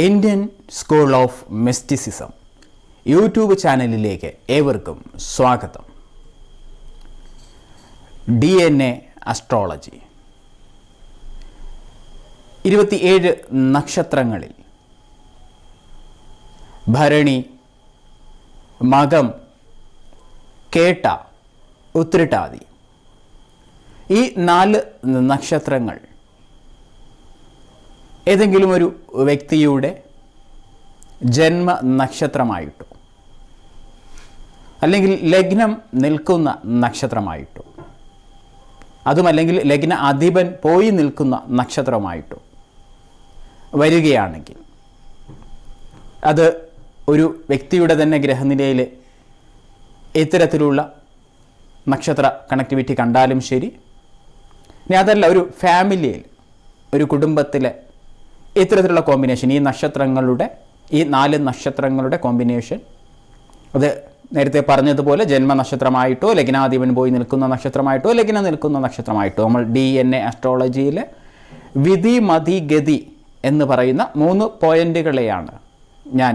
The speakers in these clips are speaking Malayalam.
Indian school of mysticism YouTube ചാനലിലേക്ക് ഏവർക്കും സ്വാഗതം. DNA അസ്ട്രോളജി 27 നക്ഷത്രങ്ങളിൽ ഭരണി, മകം, കേട്ട, ഉത്രട്ടാതി ഈ 4 നക്ഷത്രങ്ങൾ ഏതെങ്കിലും ഒരു വ്യക്തിയുടെ ജന്മ നക്ഷത്രമായിട്ടോ അല്ലെങ്കിൽ ലഗ്നം നിൽക്കുന്ന നക്ഷത്രമായിട്ടോ അതുമല്ലെങ്കിൽ ലഗ്ന അധിപൻ പോയി നിൽക്കുന്ന നക്ഷത്രമായിട്ടോ വരികയാണെങ്കിൽ അത് ഒരു വ്യക്തിയുടെ തന്നെ ഗ്രഹനിലയിൽ ഇത്തരത്തിലുള്ള നക്ഷത്ര കണക്ടിവിറ്റി കണ്ടാലും ശരി, ഇനി അതല്ല ഒരു ഫാമിലിയിൽ ഒരു കുടുംബത്തിലെ ഇത്തരത്തിലുള്ള കോമ്പിനേഷൻ, ഈ നക്ഷത്രങ്ങളുടെ ഈ 4 നക്ഷത്രങ്ങളുടെ കോമ്പിനേഷൻ, അത് നേരത്തെ പറഞ്ഞതുപോലെ ജന്മനക്ഷത്രമായിട്ടോ ലഗ്നാധിപൻ പോയി നിൽക്കുന്ന നക്ഷത്രമായിട്ടോ ലഗ്നം നിൽക്കുന്ന നക്ഷത്രമായിട്ടോ നമ്മൾ DNA അസ്ട്രോളജിയിൽ വിധി, മതി, ഗതി എന്ന് പറയുന്ന 3 പോയിന്റുകളെയാണ് ഞാൻ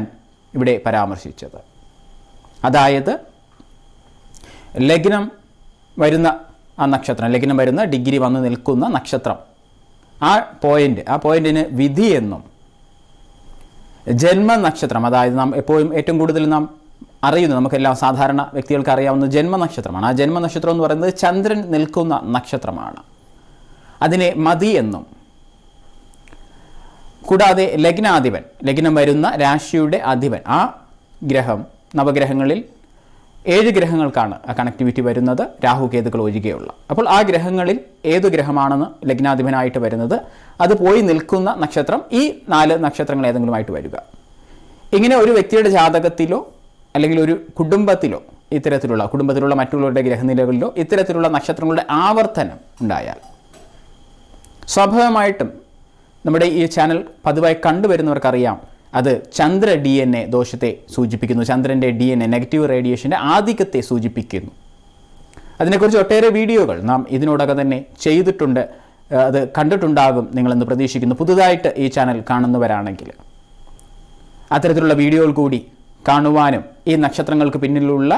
ഇവിടെ പരാമർശിച്ചത്. അതായത് ലഗ്നം വരുന്ന ആ നക്ഷത്രം, ലഗ്നം വരുന്ന ഡിഗ്രി വന്ന് നിൽക്കുന്ന നക്ഷത്രം, ആ പോയിന്റിന് വിധി എന്നും, ജന്മനക്ഷത്രം അതായത് നാം എപ്പോഴും ഏറ്റവും കൂടുതൽ നാം അറിയുന്നത്, നമുക്കെല്ലാം സാധാരണ വ്യക്തികൾക്ക് അറിയാവുന്ന ജന്മനക്ഷത്രമാണ്. ആ ജന്മനക്ഷത്രം എന്ന് പറയുന്നത് ചന്ദ്രൻ നിൽക്കുന്ന നക്ഷത്രമാണ്, അതിനെ മതി എന്നും. കൂടാതെ ലഗ്നാധിപൻ, ലഗ്നം വരുന്ന രാശിയുടെ അധിപൻ, ആ ഗ്രഹം, നവഗ്രഹങ്ങളിൽ 7 ഗ്രഹങ്ങൾക്കാണ് ആ കണക്ടിവിറ്റി വരുന്നത്, രാഹു കേതുക്കൾ ഒഴികെയുള്ള. അപ്പോൾ ആ ഗ്രഹങ്ങളിൽ ഏതു ഗ്രഹമാണെന്ന് ലഗ്നാധിപനായിട്ട് വരുന്നത്, അത് പോയി നിൽക്കുന്ന നക്ഷത്രം ഈ 4 നക്ഷത്രങ്ങൾ ഏതെങ്കിലുമായിട്ട് വരിക. ഇങ്ങനെ ഒരു വ്യക്തിയുടെ ജാതകത്തിലോ അല്ലെങ്കിൽ ഒരു കുടുംബത്തിലുള്ള മറ്റുള്ളവരുടെ ഗ്രഹനിലകളിലോ ഇത്തരത്തിലുള്ള നക്ഷത്രങ്ങളുടെ ആവർത്തനം ഉണ്ടായാൽ സ്വാഭാവികമായിട്ടും നമ്മുടെ ഈ ചാനൽ പതിവായി കണ്ടുവരുന്നവർക്കറിയാം, അത് ചന്ദ്ര DNA ദോഷത്തെ സൂചിപ്പിക്കുന്നു, ചന്ദ്രൻ്റെ DNA നെഗറ്റീവ് റേഡിയേഷൻ്റെ ആധിക്യത്തെ സൂചിപ്പിക്കുന്നു. അതിനെക്കുറിച്ച് ഒട്ടേറെ വീഡിയോകൾ നാം ഇതിനോടകം തന്നെ ചെയ്തിട്ടുണ്ട്, അത് കണ്ടിട്ടുണ്ടാകും നിങ്ങളെന്ന് പ്രതീക്ഷിക്കുന്നു. പുതുതായിട്ട് ഈ ചാനൽ കാണുന്നവരാണെങ്കിൽ അത്തരത്തിലുള്ള വീഡിയോകൾ കൂടി കാണുവാനും ഈ നക്ഷത്രങ്ങൾക്ക് പിന്നിലുള്ള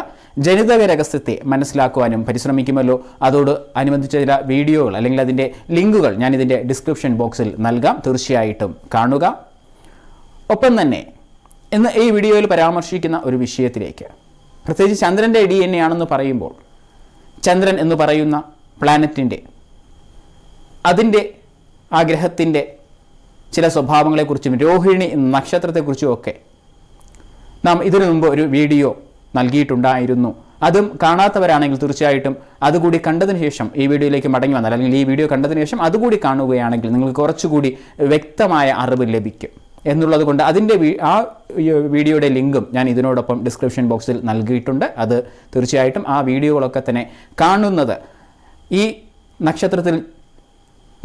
ജനിതക രഹസ്യത്തെ മനസ്സിലാക്കുവാനും പരിശ്രമിക്കുമല്ലോ. അതോട് അനുബന്ധിച്ച ചില വീഡിയോകൾ അല്ലെങ്കിൽ അതിൻ്റെ ലിങ്കുകൾ ഞാൻ ഇതിൻ്റെ ഡിസ്ക്രിപ്ഷൻ ബോക്സിൽ നൽകാം, തീർച്ചയായിട്ടും കാണുക. ഒപ്പം തന്നെ ഇന്ന് ഈ വീഡിയോയിൽ പരാമർശിക്കുന്ന ഒരു വിഷയത്തിലേക്ക്, പ്രത്യേകിച്ച് ചന്ദ്രൻ്റെ DNA ആണെന്ന് പറയുമ്പോൾ, ചന്ദ്രൻ എന്ന് പറയുന്ന പ്ലാനറ്റിൻ്റെ, അതിൻ്റെ ആ ഗ്രഹത്തിൻ്റെ ചില സ്വഭാവങ്ങളെക്കുറിച്ചും രോഹിണി നക്ഷത്രത്തെക്കുറിച്ചും ഒക്കെ നാം ഇതിനു മുമ്പ് ഒരു വീഡിയോ നൽകിയിട്ടുണ്ടായിരുന്നു. അതും കാണാത്തവരാണെങ്കിൽ തീർച്ചയായിട്ടും അതുകൂടി കണ്ടതിന് ശേഷം ഈ വീഡിയോയിലേക്ക് മടങ്ങി വന്നാൽ, അല്ലെങ്കിൽ ഈ വീഡിയോ കണ്ടതിന് ശേഷം അതുകൂടി കാണുകയാണെങ്കിൽ നിങ്ങൾക്ക് കുറച്ചുകൂടി വ്യക്തമായ അറിവ് ലഭിക്കും എന്നുള്ളത് കൊണ്ട് അതിൻ്റെ ആ വീഡിയോയുടെ ലിങ്കും ഞാൻ ഇതിനോടൊപ്പം ഡിസ്ക്രിപ്ഷൻ ബോക്സിൽ നൽകിയിട്ടുണ്ട്. അത് തീർച്ചയായിട്ടും ആ വീഡിയോകളൊക്കെ തന്നെ കാണുന്നത് ഈ നക്ഷത്രത്തിൽ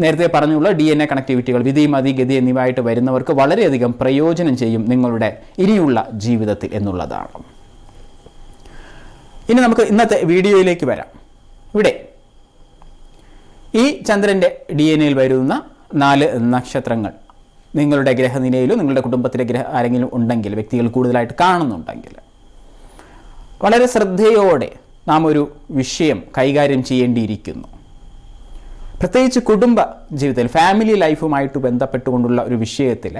നേരത്തെ പറഞ്ഞുള്ള DNA കണക്ടിവിറ്റികൾ, വിധി, മതി, ഗതി എന്നിവയായിട്ട് വരുന്നവർക്ക് വളരെയധികം പ്രയോജനം ചെയ്യും നിങ്ങളുടെ ഇനിയുള്ള ജീവിതത്തിൽ എന്നുള്ളതാണ്. ഇനി നമുക്ക് ഇന്നത്തെ വീഡിയോയിലേക്ക് വരാം. ഇവിടെ ഈ ചന്ദ്രൻ്റെ DNAയിൽ വരുന്ന 4 നക്ഷത്രങ്ങൾ നിങ്ങളുടെ ഗ്രഹനിലയിലോ നിങ്ങളുടെ കുടുംബത്തിലെ ആരെങ്കിലും ഉണ്ടെങ്കിൽ, വ്യക്തികൾ കൂടുതലായിട്ട് കാണുന്നുണ്ടെങ്കിൽ, വളരെ ശ്രദ്ധയോടെ നാം ഒരു വിഷയം കൈകാര്യം ചെയ്യേണ്ടിയിരിക്കുന്നു. പ്രത്യേകിച്ച് കുടുംബ ജീവിതത്തിൽ, ഫാമിലി ലൈഫുമായിട്ട് ബന്ധപ്പെട്ടുകൊണ്ടുള്ള ഒരു വിഷയത്തിൽ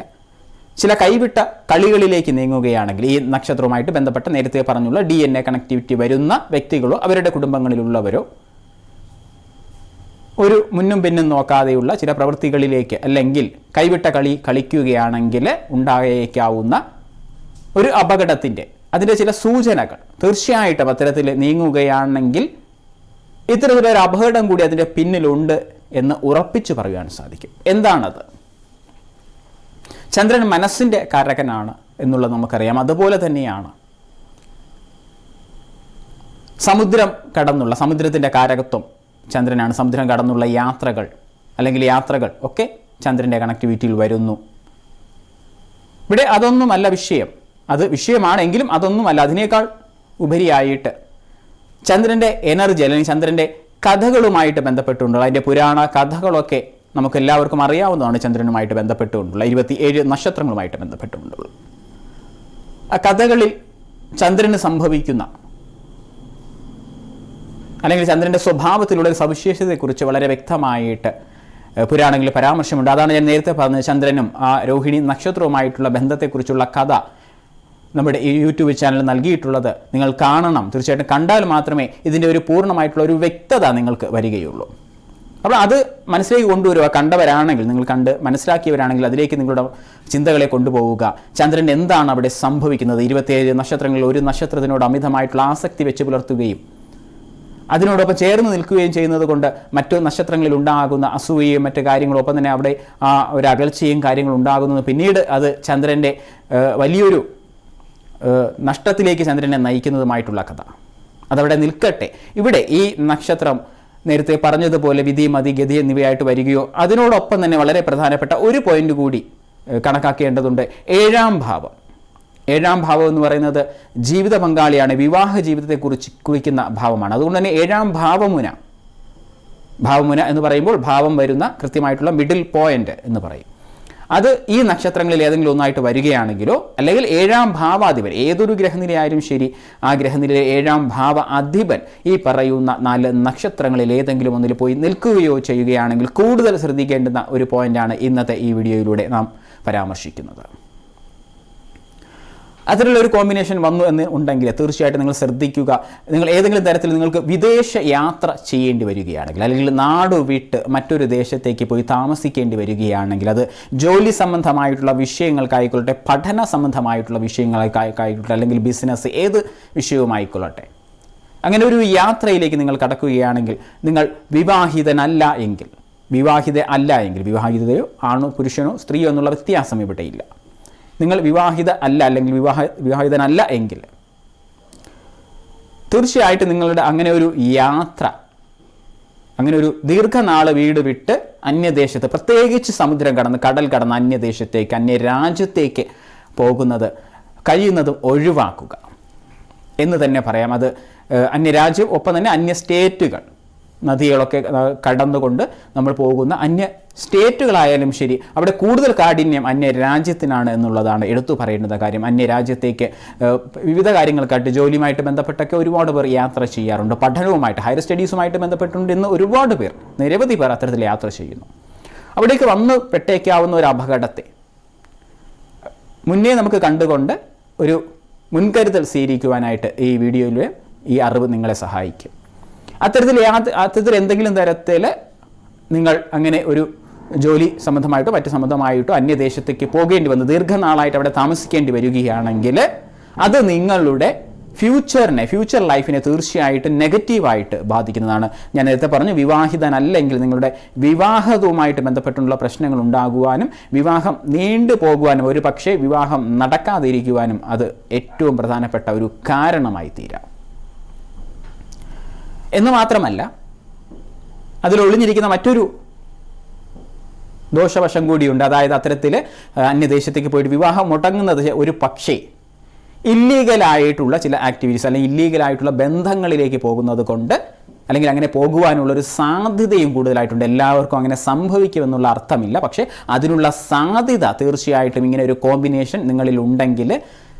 ചില കൈവിട്ട കളികളിലേക്ക് നീങ്ങുകയാണെങ്കിൽ, ഈ നക്ഷത്രവുമായിട്ട് ബന്ധപ്പെട്ട നേരത്തെ പറഞ്ഞുള്ള DNA കണക്ടിവിറ്റി വരുന്ന വ്യക്തികളോ അവരുടെ കുടുംബങ്ങളിലുള്ളവരോ ഒരു മുന്നും പിന്നും നോക്കാതെയുള്ള ചില പ്രവൃത്തികളിലേക്ക് അല്ലെങ്കിൽ കൈവിട്ട കളി കളിക്കുകയാണെങ്കിൽ ഉണ്ടായേക്കാവുന്ന ഒരു അപകടത്തിൻ്റെ, അതിൻ്റെ ചില സൂചനകൾ തീർച്ചയായിട്ടും അത്തരത്തിൽ നീങ്ങുകയാണെങ്കിൽ ഇത്തരത്തിലൊരു അപകടം കൂടി അതിൻ്റെ പിന്നിലുണ്ട് എന്ന് ഉറപ്പിച്ചു പറയുവാൻ സാധിക്കും. എന്താണത്? ചന്ദ്രൻ മനസ്സിൻ്റെ കാരകനാണ് എന്നുള്ളത് നമുക്കറിയാം. അതുപോലെ തന്നെയാണ് സമുദ്രത്തിൻ്റെ കാരകത്വം ചന്ദ്രനാണ്. സമുദ്രം കടന്നുള്ള യാത്രകൾ ഒക്കെ ചന്ദ്രൻ്റെ കണക്ടിവിറ്റിയിൽ വരുന്നു. ഇവിടെ അതൊന്നുമല്ല വിഷയം, അത് വിഷയമാണെങ്കിലും അതൊന്നുമല്ല. അതിനേക്കാൾ ഉപരിയായിട്ട് ചന്ദ്രൻ്റെ എനർജി അല്ലെങ്കിൽ ചന്ദ്രൻ്റെ കഥകളുമായിട്ട് ബന്ധപ്പെട്ടുണ്ടോ, അതിൻ്റെ പുരാണ കഥകളൊക്കെ നമുക്കെല്ലാവർക്കും അറിയാവുന്നതാണ് ചന്ദ്രനുമായിട്ട് ബന്ധപ്പെട്ടുകൊണ്ടുള്ള 27 നക്ഷത്രങ്ങളുമായിട്ട് ബന്ധപ്പെട്ടുകൊണ്ടുള്ള ആ കഥകളിൽ ചന്ദ്രന് സംഭവിക്കുന്ന അല്ലെങ്കിൽ ചന്ദ്രൻ്റെ സ്വഭാവത്തിലുള്ള ഒരു സവിശേഷതയെക്കുറിച്ച് വളരെ വ്യക്തമായിട്ട് പുരാണങ്ങളിൽ പരാമർശമുണ്ട്. അതാണ് ഞാൻ നേരത്തെ പറഞ്ഞത്. ചന്ദ്രനും ആ രോഹിണി നക്ഷത്രവുമായിട്ടുള്ള ബന്ധത്തെക്കുറിച്ചുള്ള കഥ നമ്മുടെ ഈ യൂട്യൂബ് ചാനലിൽ നൽകിയിട്ടുള്ളത് നിങ്ങൾ കാണണം. തീർച്ചയായിട്ടും കണ്ടാൽ മാത്രമേ ഇതിൻ്റെ ഒരു പൂർണ്ണമായിട്ടുള്ള ഒരു വ്യക്തത നിങ്ങൾക്ക് വരികയുള്ളൂ. അപ്പോൾ അത് മനസ്സിലേക്ക് കൊണ്ടുവരിക. കണ്ടവരാണെങ്കിൽ, നിങ്ങൾ കണ്ട് മനസ്സിലാക്കിയവരാണെങ്കിൽ അതിലേക്ക് നിങ്ങളുടെ ചിന്തകളെ കൊണ്ടുപോവുക. ചന്ദ്രൻ എന്താണ് അവിടെ സംഭവിക്കുന്നത്? 27 നക്ഷത്രങ്ങളിൽ ഒരു നക്ഷത്രത്തിനോട് അമിതമായിട്ടുള്ള ആസക്തി വെച്ച് പുലർത്തുകയും അതിനോടൊപ്പം ചേർന്ന് നിൽക്കുകയും ചെയ്യുന്നത് കൊണ്ട് മറ്റു നക്ഷത്രങ്ങളിൽ ഉണ്ടാകുന്ന അസൂയയും മറ്റു കാര്യങ്ങളും, ഒപ്പം തന്നെ അവിടെ ആ ഒരു അകൽച്ചയും കാര്യങ്ങളും ഉണ്ടാകുന്നത് പിന്നീട് അത് ചന്ദ്രൻ്റെ വലിയൊരു നഷ്ടത്തിലേക്ക് ചന്ദ്രനെ നയിക്കുന്നതുമായിട്ടുള്ള കഥ അതവിടെ നിൽക്കട്ടെ. ഇവിടെ ഈ നക്ഷത്രം നേരത്തെ പറഞ്ഞതുപോലെ വിധി, മതി, ഗതി എന്നിവയായിട്ട് വരികയോ അതിനോടൊപ്പം തന്നെ വളരെ പ്രധാനപ്പെട്ട ഒരു പോയിന്റ് കൂടി കണക്കാക്കേണ്ടതുണ്ട്. 7ാം ഭാവം. 7ാം ഭാവം എന്ന് പറയുന്നത് ജീവിത പങ്കാളിയാണ്, വിവാഹ ജീവിതത്തെക്കുറിച്ച് കുറിക്കുന്ന ഭാവമാണ്. അതുകൊണ്ട് തന്നെ 7ാം ഭാവമുന എന്ന് പറയുമ്പോൾ ഭാവം വരുന്ന കൃത്യമായിട്ടുള്ള മിഡിൽ പോയിന്റ് എന്ന് പറയും. അത് ഈ നക്ഷത്രങ്ങളിൽ ഏതെങ്കിലും ഒന്നായിട്ട് വരികയാണെങ്കിലോ അല്ലെങ്കിൽ 7ാം ഭാവാധിപൻ ഏതൊരു ഗ്രഹനിലയായാലും ശരി, ആ ഗ്രഹനിലയിലെ 7ാം ഭാവ അധിപൻ ഈ പറയുന്ന 4 നക്ഷത്രങ്ങളിൽ ഏതെങ്കിലും ഒന്നിൽ പോയി നിൽക്കുകയോ ചെയ്യുകയാണെങ്കിൽ കൂടുതൽ ശ്രദ്ധിക്കേണ്ടുന്ന ഒരു പോയിന്റാണ് ഇന്നത്തെ ഈ വീഡിയോയിലൂടെ നാം പരാമർശിക്കുന്നത്. അതിലുള്ളൊരു കോമ്പിനേഷൻ വന്നു എന്ന് ഉണ്ടെങ്കിൽ തീർച്ചയായിട്ടും നിങ്ങൾ ശ്രദ്ധിക്കുക. നിങ്ങൾ ഏതെങ്കിലും തരത്തിൽ നിങ്ങൾക്ക് വിദേശ യാത്ര ചെയ്യേണ്ടി വരികയാണെങ്കിൽ, അല്ലെങ്കിൽ നാട് വിട്ട് മറ്റൊരു ദേശത്തേക്ക് പോയി താമസിക്കേണ്ടി വരികയാണെങ്കിൽ, അത് ജോലി സംബന്ധമായിട്ടുള്ള വിഷയങ്ങൾക്കായിക്കൊള്ളട്ടെ, പഠന സംബന്ധമായിട്ടുള്ള വിഷയങ്ങൾക്കായിക്കൊള്ളട്ടെ, അല്ലെങ്കിൽ ബിസിനസ്, ഏത് വിഷയവുമായിക്കൊള്ളട്ടെ, അങ്ങനെ ഒരു യാത്രയിലേക്ക് നിങ്ങൾ കടക്കുകയാണെങ്കിൽ, നിങ്ങൾ വിവാഹിതനല്ല എങ്കിൽ, വിവാഹിതയോ ആണോ പുരുഷനോ സ്ത്രീയോ എന്നുള്ള വ്യത്യാസം ഇവിടെയില്ല, നിങ്ങൾ വിവാഹിത അല്ല അല്ലെങ്കിൽ വിവാഹിതനല്ല എങ്കിൽ തീർച്ചയായിട്ടും നിങ്ങളുടെ അങ്ങനെ ഒരു യാത്ര, അങ്ങനെ ഒരു ദീർഘനാൾ വീട് വിട്ട് അന്യദേശത്ത്, പ്രത്യേകിച്ച് സമുദ്രം കടന്ന് കടൽ കടന്ന് അന്യദേശത്തേക്ക്, അന്യരാജ്യത്തേക്ക് പോകുന്നത് കഴിയുന്നതും ഒഴിവാക്കുക എന്ന് തന്നെ പറയാം. അത് അന്യരാജ്യം, ഒപ്പം തന്നെ അന്യ സ്റ്റേറ്റുകൾ, നദികളൊക്കെ കടന്നുകൊണ്ട് നമ്മൾ പോകുന്ന അന്യ സ്റ്റേറ്റുകളായാലും ശരി, അവിടെ കൂടുതൽ കാഠിന്യം അന്യരാജ്യത്തിനാണ് എന്നുള്ളതാണ് എടുത്തു പറയേണ്ടുന്ന കാര്യം. അന്യരാജ്യത്തേക്ക് വിവിധ കാര്യങ്ങൾക്കായിട്ട്, ജോലിയുമായിട്ട് ബന്ധപ്പെട്ടൊക്കെ ഒരുപാട് പേർ യാത്ര ചെയ്യാറുണ്ട്. പഠനവുമായിട്ട്, ഹയർ സ്റ്റഡീസുമായിട്ട് ബന്ധപ്പെട്ടുകൊണ്ട് ഇന്ന് ഒരുപാട് പേർ, നിരവധി പേർ അത്തരത്തിൽ യാത്ര ചെയ്യുന്നു. അവിടേക്ക് വന്ന് പെട്ടേക്കാവുന്ന ഒരു അപകടത്തെ മുന്നേ നമുക്ക് കണ്ടുകൊണ്ട് ഒരു മുൻകരുതൽ സ്വീകരിക്കുവാനായിട്ട് ഈ വീഡിയോയിലെ ഈ അറിവ് നിങ്ങളെ സഹായിക്കും. അത്തരത്തിൽ എന്തെങ്കിലും തരത്തിൽ നിങ്ങൾ അങ്ങനെ ഒരു ജോലി സംബന്ധമായിട്ടോ മറ്റ് സംബന്ധമായിട്ടോ അന്യദേശത്തേക്ക് പോകേണ്ടി വന്ന് ദീർഘനാളായിട്ട് അവിടെ താമസിക്കേണ്ടി വരികയാണെങ്കിൽ അത് നിങ്ങളുടെ ഫ്യൂച്ചർ ലൈഫിനെ തീർച്ചയായിട്ടും നെഗറ്റീവായിട്ട് ബാധിക്കുന്നതാണ്. ഞാൻ നേരത്തെ പറഞ്ഞു, വിവാഹിതനല്ലെങ്കിൽ നിങ്ങളുടെ വിവാഹവുമായിട്ട് ബന്ധപ്പെട്ടുള്ള പ്രശ്നങ്ങൾ ഉണ്ടാകുവാനും വിവാഹം നീണ്ടു പോകുവാനും ഒരു പക്ഷേ വിവാഹം നടക്കാതിരിക്കുവാനും അത് ഏറ്റവും പ്രധാനപ്പെട്ട ഒരു കാരണമായി തീരാം. എന്ന് മാത്രമല്ല, അതിലൊളിഞ്ഞിരിക്കുന്ന മറ്റൊരു ദോഷവശം കൂടിയുണ്ട്. അതായത് അത്തരത്തിൽ അന്യദേശത്തേക്ക് പോയിട്ട് വിവാഹം മുടങ്ങുന്നത് ഒരു പക്ഷേ ഇല്ലീഗലായിട്ടുള്ള ചില ആക്ടിവിറ്റീസ് അല്ലെങ്കിൽ ഇല്ലീഗലായിട്ടുള്ള ബന്ധങ്ങളിലേക്ക് പോകുന്നത് കൊണ്ട്, അല്ലെങ്കിൽ അങ്ങനെ പോകുവാനുള്ളൊരു സാധ്യതയും കൂടുതലായിട്ടുണ്ട്. എല്ലാവർക്കും അങ്ങനെ സംഭവിക്കുമെന്നുള്ള അർത്ഥമില്ല, പക്ഷേ അതിനുള്ള സാധ്യത തീർച്ചയായിട്ടും ഇങ്ങനെ ഒരു കോമ്പിനേഷൻ നിങ്ങളിൽ ഉണ്ടെങ്കിൽ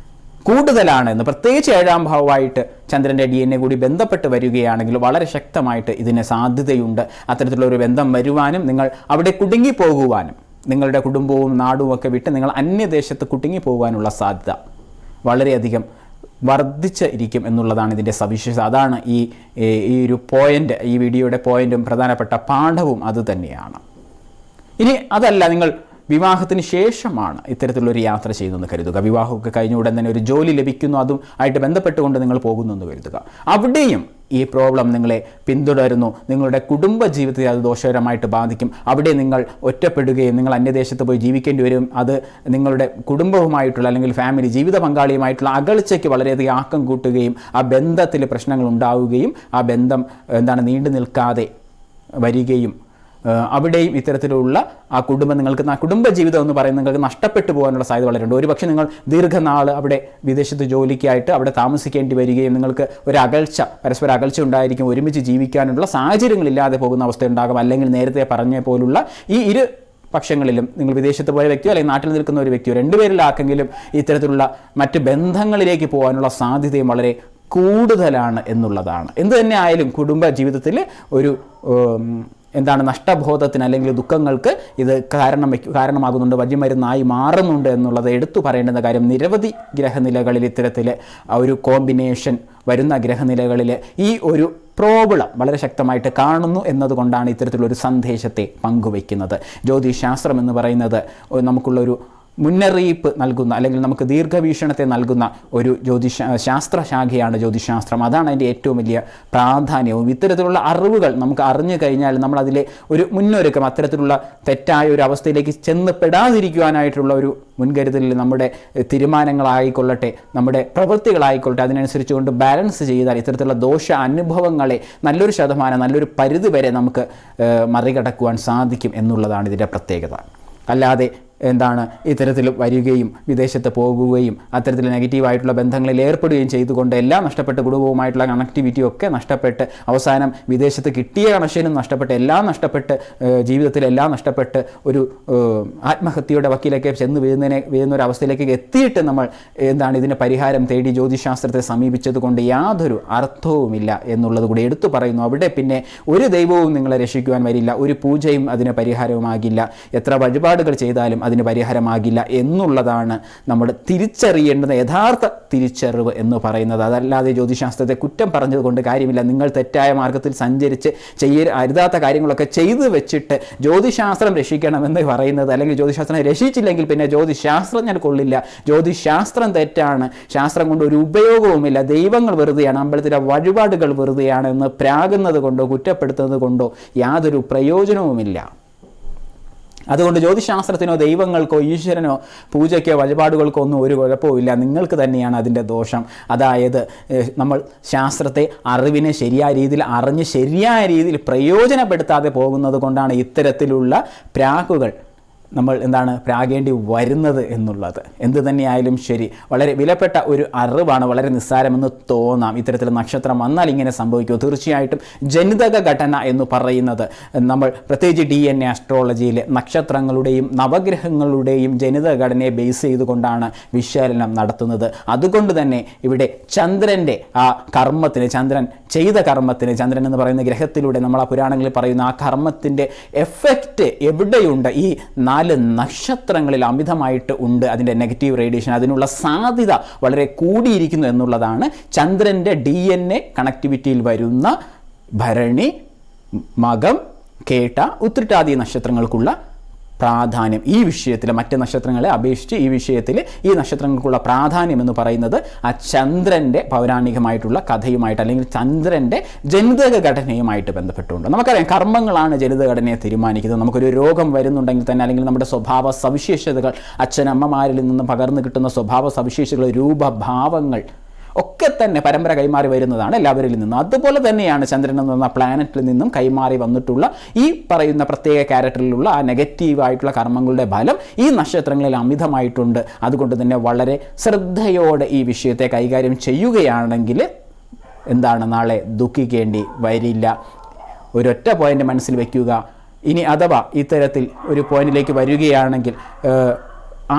കൂടുതലാണെന്ന്, പ്രത്യേകിച്ച് 7ാം ഭാവമായിട്ട് ചന്ദ്രൻ്റെ DNA കൂടി ബന്ധപ്പെട്ട് വരികയാണെങ്കിൽ വളരെ ശക്തമായിട്ട് ഇതിന് സാധ്യതയുണ്ട്. അത്തരത്തിലുള്ള ഒരു ബന്ധം വരുവാനും നിങ്ങൾ അവിടെ കുടുങ്ങിപ്പോകുവാനും, നിങ്ങളുടെ കുടുംബവും നാടും ഒക്കെ വിട്ട് നിങ്ങൾ അന്യദേശത്ത് കുടുങ്ങിപ്പോകാനുള്ള സാധ്യത വളരെയധികം വർദ്ധിച്ച് ഇരിക്കും എന്നുള്ളതാണ് ഇതിൻ്റെ സവിശേഷത. അതാണ് ഈ ഒരു പോയിൻ്റ്, ഈ വീഡിയോയുടെ പോയിൻറ്റും പ്രധാനപ്പെട്ട പാഠവും അതുതന്നെയാണ്. ഇനി അതല്ല, നിങ്ങൾ വിവാഹത്തിന് ശേഷമാണ് ഇത്തരത്തിലുള്ളൊരു യാത്ര ചെയ്യുന്നതെന്ന് കരുതുക. വിവാഹമൊക്കെ കഴിഞ്ഞ ഉടൻ തന്നെ ഒരു ജോലി ലഭിക്കുന്നു, അതും ആയിട്ട് ബന്ധപ്പെട്ടുകൊണ്ട് നിങ്ങൾ പോകുന്നു എന്ന് കരുതുക. അവിടെയും ഈ പ്രോബ്ലം നിങ്ങളെ പിന്തുടരുന്നു, നിങ്ങളുടെ കുടുംബ ജീവിതത്തെ അത് ദോഷകരമായിട്ട് ബാധിക്കും. അവിടെ നിങ്ങൾ ഒറ്റപ്പെടുകയും നിങ്ങൾ അന്യദേശത്ത് പോയി ജീവിക്കേണ്ടി വരും. അത് നിങ്ങളുടെ കുടുംബവുമായിട്ടുള്ള അല്ലെങ്കിൽ ഫാമിലി ജീവിത പങ്കാളിയുമായിട്ടുള്ള അകൽച്ചയ്ക്ക് വളരെയധികം ആക്കം കൂട്ടുകയും ആ ബന്ധത്തിൽ പ്രശ്നങ്ങൾ ഉണ്ടാവുകയും ആ ബന്ധം നീണ്ടു നിൽക്കാതെ വരികയും അവിടെയും ഇത്തരത്തിലുള്ള ആ കുടുംബം നിങ്ങൾക്ക് കുടുംബ ജീവിതം എന്ന് പറയുന്നത് നിങ്ങൾക്ക് നഷ്ടപ്പെട്ടു പോകാനുള്ള സാധ്യത വളരെയുണ്ട്. ഒരുപക്ഷെ നിങ്ങൾ ദീർഘനാൾ അവിടെ വിദേശത്ത് ജോലിക്കായിട്ട് അവിടെ താമസിക്കേണ്ടി വരികയും നിങ്ങൾക്ക് ഒരു പരസ്പര അകൽച്ച ഉണ്ടായിരിക്കും, ഒരുമിച്ച് ജീവിക്കാനുള്ള സാഹചര്യങ്ങളില്ലാതെ പോകുന്ന അവസ്ഥ ഉണ്ടാകും. അല്ലെങ്കിൽ നേരത്തെ പറഞ്ഞ പോലുള്ള ഈ പക്ഷങ്ങളിലും നിങ്ങൾ വിദേശത്ത് പോയ വ്യക്തിയോ അല്ലെങ്കിൽ നാട്ടിൽ നിൽക്കുന്ന ഒരു വ്യക്തിയോ രണ്ടുപേരിലാക്കെങ്കിലും ഇത്തരത്തിലുള്ള മറ്റ് ബന്ധങ്ങളിലേക്ക് പോകാനുള്ള സാധ്യതയും വളരെ കൂടുതലാണ് എന്നുള്ളതാണ്. എന്ത് തന്നെ ആയാലും കുടുംബ ജീവിതത്തിൽ ഒരു നഷ്ടബോധത്തിന് അല്ലെങ്കിൽ ദുഃഖങ്ങൾക്ക് ഇത് കാരണമാകുന്നുണ്ട്, വഴിമരുന്നായി മാറുന്നുണ്ട് എന്നുള്ളത് എടുത്തു പറയേണ്ടുന്ന കാര്യം. നിരവധി ഗ്രഹനിലകളിൽ ഇത്തരത്തിൽ ഒരു കോമ്പിനേഷൻ വരുന്ന ഗ്രഹനിലകളിൽ ഈ ഒരു പ്രോബ്ലം വളരെ ശക്തമായിട്ട് കാണുന്നു എന്നതുകൊണ്ടാണ് ഇത്തരത്തിലൊരു സന്ദേശത്തെ പങ്കുവയ്ക്കുന്നത്. ജ്യോതിശാസ്ത്രം എന്ന് പറയുന്നത് നമുക്കുള്ളൊരു മുന്നറിയിപ്പ് നൽകുന്ന അല്ലെങ്കിൽ നമുക്ക് ദീർഘവീക്ഷണത്തെ നൽകുന്ന ഒരു ശാസ്ത്ര ശാഖയാണ് ജ്യോതിശാസ്ത്രം. അതാണ് അതിൻ്റെ ഏറ്റവും വലിയ പ്രാധാന്യവും. ഇത്തരത്തിലുള്ള അറിവുകൾ നമുക്ക് അറിഞ്ഞു കഴിഞ്ഞാൽ നമ്മളതിലെ ഒരു മുന്നൊരുക്കം, അത്തരത്തിലുള്ള തെറ്റായ ഒരു അവസ്ഥയിലേക്ക് ചെന്ന് പെടാതിരിക്കുവാനായിട്ടുള്ള ഒരു മുൻകരുതലിൽ നമ്മുടെ തീരുമാനങ്ങളായിക്കൊള്ളട്ടെ, നമ്മുടെ പ്രവൃത്തികളായിക്കൊള്ളട്ടെ, അതിനനുസരിച്ച് കൊണ്ട് ബാലൻസ് ചെയ്താൽ ഇത്തരത്തിലുള്ള ദോഷ അനുഭവങ്ങളെ നല്ലൊരു ശതമാനം, നല്ലൊരു പരിധി വരെ നമുക്ക് മറികടക്കുവാൻ സാധിക്കും എന്നുള്ളതാണ് ഇതിൻ്റെ പ്രത്യേകത. അല്ലാതെ ഇത്തരത്തിൽ വരികയും വിദേശത്ത് പോകുകയും അത്തരത്തിൽ നെഗറ്റീവായിട്ടുള്ള ബന്ധങ്ങളിൽ ഏർപ്പെടുകയും ചെയ്തുകൊണ്ട് എല്ലാം നഷ്ടപ്പെട്ട് കുടുംബവുമായിട്ടുള്ള കണക്ടിവിറ്റിയും ഒക്കെ നഷ്ടപ്പെട്ട് അവസാനം വിദേശത്ത് കിട്ടിയ കണക്ഷനും നഷ്ടപ്പെട്ട് എല്ലാം നഷ്ടപ്പെട്ട് ജീവിതത്തിലെല്ലാം നഷ്ടപ്പെട്ട് ഒരു ആത്മഹത്യയുടെ വക്കിലേക്ക് ചെന്ന് വീഴുന്ന ഒരു അവസ്ഥയിലേക്ക് എത്തിയിട്ട് നമ്മൾ ഇതിന് പരിഹാരം തേടി ജ്യോതിശാസ്ത്രത്തെ സമീപിച്ചത് കൊണ്ട് യാതൊരു അർത്ഥവുമില്ല എന്നുള്ളത് കൂടി എടുത്തു പറയുന്നു. അവിടെ പിന്നെ ഒരു ദൈവവും നിങ്ങളെ രക്ഷിക്കുവാൻ വരില്ല, ഒരു പൂജയും അതിന് പരിഹാരവുമാകില്ല, എത്ര വഴിപാടുകൾ ചെയ്താലും അതിന് പരിഹാരമാകില്ല എന്നുള്ളതാണ് നമ്മൾ തിരിച്ചറിയേണ്ടുന്ന യഥാർത്ഥ തിരിച്ചറിവ് എന്ന് പറയുന്നത്. അതല്ലാതെ ജ്യോതിശാസ്ത്രത്തെ കുറ്റം പറഞ്ഞതുകൊണ്ട് കാര്യമില്ല. നിങ്ങൾ തെറ്റായ മാർഗത്തിൽ സഞ്ചരിച്ച് അരുതാത്ത കാര്യങ്ങളൊക്കെ ചെയ്തു വെച്ചിട്ട് ജ്യോതിശാസ്ത്രം രക്ഷിക്കണമെന്ന് പറയുന്നത്, അല്ലെങ്കിൽ ജ്യോതിശാസ്ത്രം രക്ഷിച്ചില്ലെങ്കിൽ പിന്നെ ജ്യോതിശാസ്ത്രജ്ഞർ കൊള്ളില്ല, ജ്യോതിശാസ്ത്രം തെറ്റാണ്, ശാസ്ത്രം കൊണ്ട് ഒരു ഉപയോഗവുമില്ല, ദൈവങ്ങൾ വെറുതെയാണ്, അമ്പലത്തിലെ വഴിപാടുകൾ വെറുതെയാണ് എന്ന് പ്രാകുന്നത് കൊണ്ടോ കുറ്റപ്പെടുത്തുന്നത് കൊണ്ടോ യാതൊരു പ്രയോജനവുമില്ല. അതുകൊണ്ട് ജ്യോതിശാസ്ത്രത്തിനോ ദൈവങ്ങൾക്കോ ഈശ്വരനോ പൂജയ്ക്കോ വഴിപാടുകൾക്കോ ഒന്നും ഒരു കുഴപ്പമില്ല, നിങ്ങൾക്ക് തന്നെയാണ് അതിൻ്റെ ദോഷം. അതായത് നമ്മൾ ശാസ്ത്രത്തെ അറിവിനെ ശരിയായ രീതിയിൽ അറിഞ്ഞ് ശരിയായ രീതിയിൽ പ്രയോജനപ്പെടുത്താതെ പോകുന്നത് കൊണ്ടാണ് ഇത്തരത്തിലുള്ള പ്രാക്കുകൾ നമ്മൾ പ്രാകേണ്ടി വരുന്നത് എന്നുള്ളത്. എന്ത് തന്നെയായാലും ശരി, വളരെ വിലപ്പെട്ട ഒരു അറിവാണ്, വളരെ നിസ്സാരമെന്ന് തോന്നാം. ഇത്തരത്തിൽ നക്ഷത്രം വന്നാൽ ഇങ്ങനെ സംഭവിക്കുമോ? തീർച്ചയായിട്ടും ജനിതക ഘടന എന്ന് പറയുന്നത് നമ്മൾ പ്രത്യേകിച്ച് DNA അസ്ട്രോളജിയിൽ നക്ഷത്രങ്ങളുടെയും നവഗ്രഹങ്ങളുടെയും ജനിതക ഘടനയെ ബേസ് ചെയ്തുകൊണ്ടാണ് വിശകലനം നടത്തുന്നത്. അതുകൊണ്ട് തന്നെ ഇവിടെ ചന്ദ്രൻ്റെ ആ കർമ്മത്തിന്, ചന്ദ്രൻ ചെയ്ത കർമ്മത്തിന്, ചന്ദ്രൻ എന്ന് പറയുന്ന ഗ്രഹത്തിലൂടെ നമ്മൾ ആ പുരാണങ്ങളിൽ പറയുന്ന ആ കർമ്മത്തിൻ്റെ എഫക്റ്റ് എവിടെയുണ്ട്? ഈ 4 നക്ഷത്രങ്ങളിൽ അമിതമായിട്ട് ഉണ്ട് അതിൻ്റെ നെഗറ്റീവ് റേഡിയേഷൻ. അതിനുള്ള സാധ്യത വളരെ കൂടിയിരിക്കുന്നു എന്നുള്ളതാണ് ചന്ദ്രൻ്റെ DNA കണക്ടിവിറ്റിയിൽ വരുന്ന ഭരണി, മകം, കേട്ട, ഉത്രട്ടാദി നക്ഷത്രങ്ങൾക്കുള്ള പ്രാധാന്യം. ഈ വിഷയത്തിൽ മറ്റ് നക്ഷത്രങ്ങളെ അപേക്ഷിച്ച് ഈ വിഷയത്തിൽ ഈ നക്ഷത്രങ്ങൾക്കുള്ള പ്രാധാന്യം എന്ന് പറയുന്നത് ആ ചന്ദ്രൻ്റെ പൗരാണികമായിട്ടുള്ള കഥയുമായിട്ട് അല്ലെങ്കിൽ ചന്ദ്രൻ്റെ ജനിതക ഘടനയുമായിട്ട് ബന്ധപ്പെട്ടുകൊണ്ട്. നമുക്കറിയാം കർമ്മങ്ങളാണ് ജനിതക ഘടനയെ തീരുമാനിക്കുന്നത്. നമുക്കൊരു രോഗം വരുന്നുണ്ടെങ്കിൽ തന്നെ, അല്ലെങ്കിൽ നമ്മുടെ സ്വഭാവ സവിശേഷതകൾ, അച്ഛനമ്മമാരിൽ നിന്ന് പകർന്നു കിട്ടുന്ന സ്വഭാവ സവിശേഷതകൾ, രൂപഭാവങ്ങൾ ഒക്കെ തന്നെ പരമ്പര കൈമാറി വരുന്നതാണ് എല്ലാവരിൽ നിന്നും. അതുപോലെ തന്നെയാണ് ചന്ദ്രൻ എന്ന പ്ലാനറ്റിൽ നിന്നും കൈമാറി വന്നിട്ടുള്ള ഈ പറയുന്ന പ്രത്യേക ക്യാരക്ടറിലുള്ള ആ നെഗറ്റീവായിട്ടുള്ള കർമ്മങ്ങളുടെ ഫലം ഈ നക്ഷത്രങ്ങളിൽ അമിതമായിട്ടുണ്ട്. അതുകൊണ്ട് തന്നെ വളരെ ശ്രദ്ധയോടെ ഈ വിഷയത്തെ കൈകാര്യം ചെയ്യുകയാണെങ്കിൽ നാളെ ദുഃഖിക്കേണ്ടി വരില്ല. ഒരൊറ്റ പോയിന്റ് മനസ്സിൽ വയ്ക്കുക. ഇനി അഥവാ ഇത്തരത്തിൽ ഒരു പോയിന്റിലേക്ക് വരികയാണെങ്കിൽ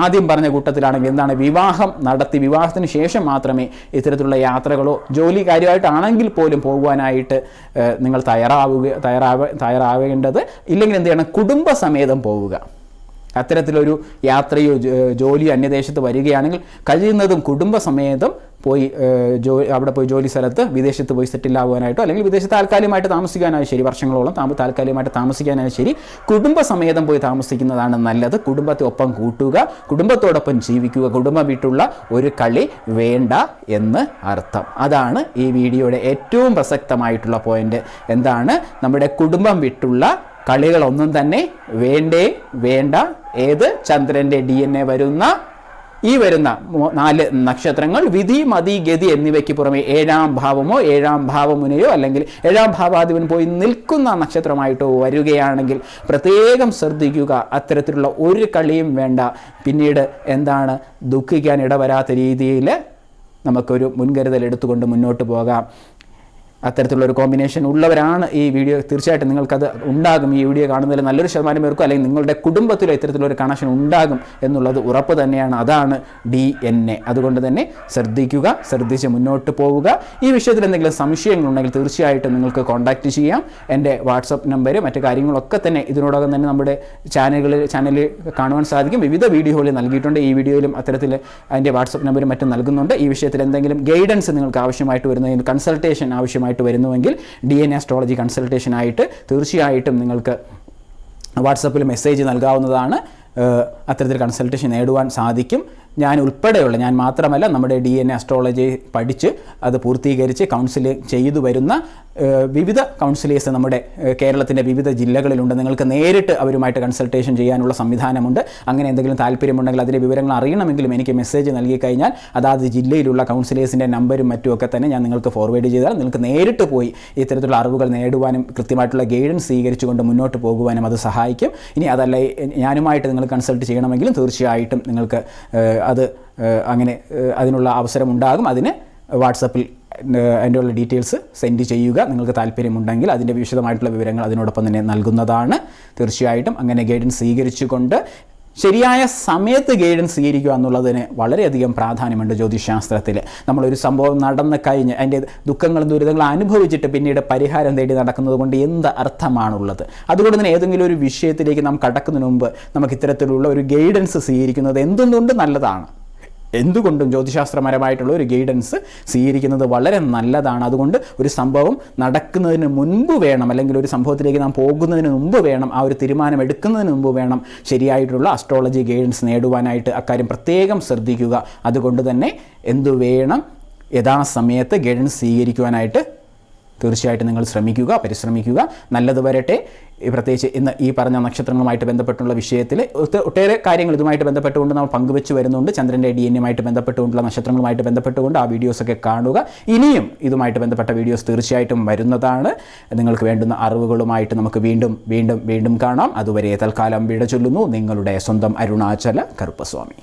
ആദ്യം പറഞ്ഞ കൂട്ടത്തിലാണെങ്കിൽ വിവാഹം നടത്തി വിവാഹത്തിന് ശേഷം മാത്രമേ ഇത്തരത്തിലുള്ള യാത്രകളോ ജോലി കാര്യമായിട്ടാണെങ്കിൽ പോലും പോകുവാനായിട്ട് നിങ്ങൾ തയ്യാറാവേണ്ടത്. ഇല്ലെങ്കിൽ എന്ത് ചെയ്യണം? കുടുംബസമേതം പോവുക. അത്തരത്തിലൊരു യാത്രയോ ജോലിയോ അന്യദേശത്ത് വരികയാണെങ്കിൽ കഴിയുന്നതും കുടുംബസമേതം പോയി അവിടെ പോയി ജോലി സ്ഥലത്ത് വിദേശത്ത് പോയി സെറ്റിലാവാനായിട്ടോ അല്ലെങ്കിൽ വിദേശത്ത് താൽക്കാലികമായിട്ട് താമസിക്കാനായി ശരി, വർഷങ്ങളോളം താൽക്കാലികമായിട്ട് താമസിക്കാനായി ശരി, കുടുംബസമേതം പോയി താമസിക്കുന്നതാണ് നല്ലത്. കുടുംബത്തെ ഒപ്പം കൂട്ടുക, കുടുംബത്തോടൊപ്പം ജീവിക്കുക. കുടുംബം വിട്ടുള്ള ഒരു കളി വേണ്ട എന്ന് അർത്ഥം. അതാണ് ഈ വീഡിയോയുടെ ഏറ്റവും പ്രസക്തമായിട്ടുള്ള പോയിന്റ്. നമ്മുടെ കുടുംബം വിട്ടുള്ള കളികളൊന്നും തന്നെ വേണ്ട. ഏത്? ചന്ദ്രൻ്റെ DNA വരുന്ന ഈ വരുന്ന 4 നക്ഷത്രങ്ങൾ വിധി, മതി, ഗതി എന്നിവയ്ക്ക് പുറമെ 7ാം ഭാവമോ 7ാം ഭാവമുനയോ അല്ലെങ്കിൽ 7ാം ഭാവാധിപൻ പോയി നിൽക്കുന്ന നക്ഷത്രമായിട്ടോ വരികയാണെങ്കിൽ പ്രത്യേകം ശ്രദ്ധിക്കുക. അത്തരത്തിലുള്ള ഒരു കളിയും വേണ്ട. പിന്നീട് എന്താണ് ദുഃഖിക്കാൻ ഇടവരാത്ത രീതിയിൽ നമുക്കൊരു മുൻകരുതൽ എടുത്തുകൊണ്ട് മുന്നോട്ട് പോകാം. അത്തരത്തിലുള്ളൊരു കോമ്പിനേഷൻ ഉള്ളവരാണ് ഈ വീഡിയോ, തീർച്ചയായിട്ടും നിങ്ങൾക്കത് ഉണ്ടാകും. ഈ വീഡിയോ കാണുന്നതിൽ നല്ലൊരു ശതമാനം പേർക്കും അല്ലെങ്കിൽ നിങ്ങളുടെ കുടുംബത്തിലും ഇത്തരത്തിലൊരു കണക്ഷൻ ഉണ്ടാകും എന്നുള്ളത് ഉറപ്പ് തന്നെയാണ്. അതാണ് DNA. അതുകൊണ്ട് തന്നെ ശ്രദ്ധിക്കുക, ശ്രദ്ധിച്ച് മുന്നോട്ട് പോവുക. ഈ വിഷയത്തിൽ എന്തെങ്കിലും സംശയങ്ങളുണ്ടെങ്കിൽ തീർച്ചയായിട്ടും നിങ്ങൾക്ക് കോൺടാക്റ്റ് ചെയ്യാം. എൻ്റെ വാട്സപ്പ് നമ്പർ മറ്റു കാര്യങ്ങളൊക്കെ തന്നെ ഇതിനോടകം തന്നെ നമ്മുടെ ചാനലിൽ കാണുവാൻ സാധിക്കും. വിവിധ വീഡിയോകളിൽ നൽകിയിട്ടുണ്ട്. ഈ വീഡിയോയിലും അത്തരത്തിൽ അതിൻ്റെ വാട്സപ്പ് നമ്പരും മറ്റും നൽകുന്നുണ്ട്. ഈ വിഷയത്തിൽ എന്തെങ്കിലും ഗൈഡൻസ് നിങ്ങൾക്ക് ആവശ്യമായിട്ട് വരുന്നതിന് കൺസൾട്ടേഷൻ ആവശ്യമായിട്ട് വരുന്നുവെങ്കിൽ DNA അസ്ട്രോളജി കൺസൾട്ടേഷനായിട്ട് തീർച്ചയായിട്ടും നിങ്ങൾക്ക് വാട്സപ്പിൽ മെസ്സേജ് നൽകാവുന്നതാണ്. അത്തരത്തിൽ കൺസൾട്ടേഷൻ നേടുവാൻ സാധിക്കും. ഞാൻ മാത്രമല്ല നമ്മുടെ DNA അസ്ട്രോളജി പഠിച്ച് അത് പൂർത്തീകരിച്ച് കൗൺസിലിംഗ് ചെയ്തു വരുന്ന വിവിധ കൗൺസിലേഴ്സ് നമ്മുടെ കേരളത്തിൻ്റെ വിവിധ ജില്ലകളിലുണ്ട്. നിങ്ങൾക്ക് നേരിട്ട് അവരുമായിട്ട് കൺസൾട്ടേഷൻ ചെയ്യാനുള്ള സംവിധാനമുണ്ട്. അങ്ങനെ എന്തെങ്കിലും താല്പര്യമുണ്ടെങ്കിൽ അതിൻ്റെ വിവരങ്ങൾ അറിയണമെങ്കിലും എനിക്ക് മെസ്സേജ് നൽകി കഴിഞ്ഞാൽ അതാത് ജില്ലയിലുള്ള കൗൺസിലേഴ്സിൻ്റെ നമ്പരും മറ്റുമൊക്കെ തന്നെ ഞാൻ നിങ്ങൾക്ക് ഫോർവേഡ് ചെയ്താൽ നിങ്ങൾക്ക് നേരിട്ട് പോയി ഇത്തരത്തിലുള്ള അറിവുകൾ നേടുവാനും കൃത്യമായിട്ടുള്ള ഗൈഡൻസ് സ്വീകരിച്ചുകൊണ്ട് മുന്നോട്ട് പോകുവാനും അത് സഹായിക്കും. ഇനി അതല്ല ഞാനുമായിട്ട് നിങ്ങൾ കൺസൾട്ട് ചെയ്യണമെങ്കിലും തീർച്ചയായിട്ടും നിങ്ങൾക്ക് അത് അങ്ങനെ അതിനുള്ള അവസരമുണ്ടാകും. അതിന് വാട്സപ്പിൽ അതിൻ്റെ ഉള്ള ഡീറ്റെയിൽസ് സെൻഡ് ചെയ്യുക. നിങ്ങൾക്ക് താല്പര്യമുണ്ടെങ്കിൽ അതിൻ്റെ വിശദമായിട്ടുള്ള വിവരങ്ങൾ അതിനോടൊപ്പം തന്നെ നൽകുന്നതാണ്. തീർച്ചയായിട്ടും അങ്ങനെ ഗൈഡൻസ് സ്വീകരിച്ചുകൊണ്ട് ശരിയായ സമയത്ത് ഗൈഡൻസ് സ്വീകരിക്കുക എന്നുള്ളതിന് വളരെയധികം പ്രാധാന്യമുണ്ട് ജ്യോതിശാസ്ത്രത്തിൽ. നമ്മളൊരു സംഭവം നടന്ന് കഴിഞ്ഞ് അതിൻ്റെ ദുഃഖങ്ങളും ദുരിതങ്ങളും അനുഭവിച്ചിട്ട് പിന്നീട് പരിഹാരം തേടി നടക്കുന്നത് കൊണ്ട് എന്ത് അർത്ഥമാണുള്ളത്? അതുകൊണ്ട് തന്നെ ഏതെങ്കിലും ഒരു വിഷയത്തിലേക്ക് നാം കടക്കുന്നതിന് മുമ്പ് നമുക്ക് ഇത്തരത്തിലുള്ള ഒരു ഗൈഡൻസ് സ്വീകരിക്കുന്നത് എന്തുകൊണ്ട് നല്ലതാണ്. എന്തുകൊണ്ടും ജ്യോതിശാസ്ത്രപരമായിട്ടുള്ള ഒരു ഗൈഡൻസ് സ്വീകരിക്കുന്നത് വളരെ നല്ലതാണ്. അതുകൊണ്ട് ഒരു സംഭവം നടക്കുന്നതിന് മുൻപ് വേണം, അല്ലെങ്കിൽ ഒരു സംഭവത്തിലേക്ക് നാം പോകുന്നതിന് മുമ്പ് വേണം, ആ ഒരു തീരുമാനം എടുക്കുന്നതിന് മുമ്പ് വേണം ശരിയായിട്ടുള്ള അസ്ട്രോളജി ഗൈഡൻസ് നേടുവാനായിട്ട്. അക്കാര്യം പ്രത്യേകം ശ്രദ്ധിക്കുക. അതുകൊണ്ട് തന്നെ എന്തു വേണം, യഥാസമയത്ത് ഗൈഡൻസ് സ്വീകരിക്കുവാനായിട്ട് തീർച്ചയായിട്ടും നിങ്ങൾ പരിശ്രമിക്കുക. നല്ലത് വരട്ടെ. പ്രത്യേകിച്ച് ഇന്ന് ഈ പറഞ്ഞ നക്ഷത്രങ്ങളുമായിട്ട് ബന്ധപ്പെട്ടുള്ള വിഷയത്തിൽ ഒട്ടേറെ കാര്യങ്ങൾ ഇതുമായിട്ട് ബന്ധപ്പെട്ടുകൊണ്ട് നമ്മൾ പങ്കുവെച്ച് വരുന്നുണ്ട്. ചന്ദ്രൻ്റെ DNA ബന്ധപ്പെട്ടുകൊണ്ടുള്ള നക്ഷത്രങ്ങളുമായിട്ട് ബന്ധപ്പെട്ടുകൊണ്ട് ആ വീഡിയോസൊക്കെ കാണുക. ഇനിയും ഇതുമായിട്ട് ബന്ധപ്പെട്ട വീഡിയോസ് തീർച്ചയായിട്ടും വരുന്നതാണ്. നിങ്ങൾക്ക് വേണ്ടുന്ന അറിവുകളുമായിട്ട് നമുക്ക് വീണ്ടും കാണാം. അതുവരെ തൽക്കാലം വിട ചൊല്ലുന്നു നിങ്ങളുടെ സ്വന്തം അരുണാചല കറുപ്പസ്വാമി.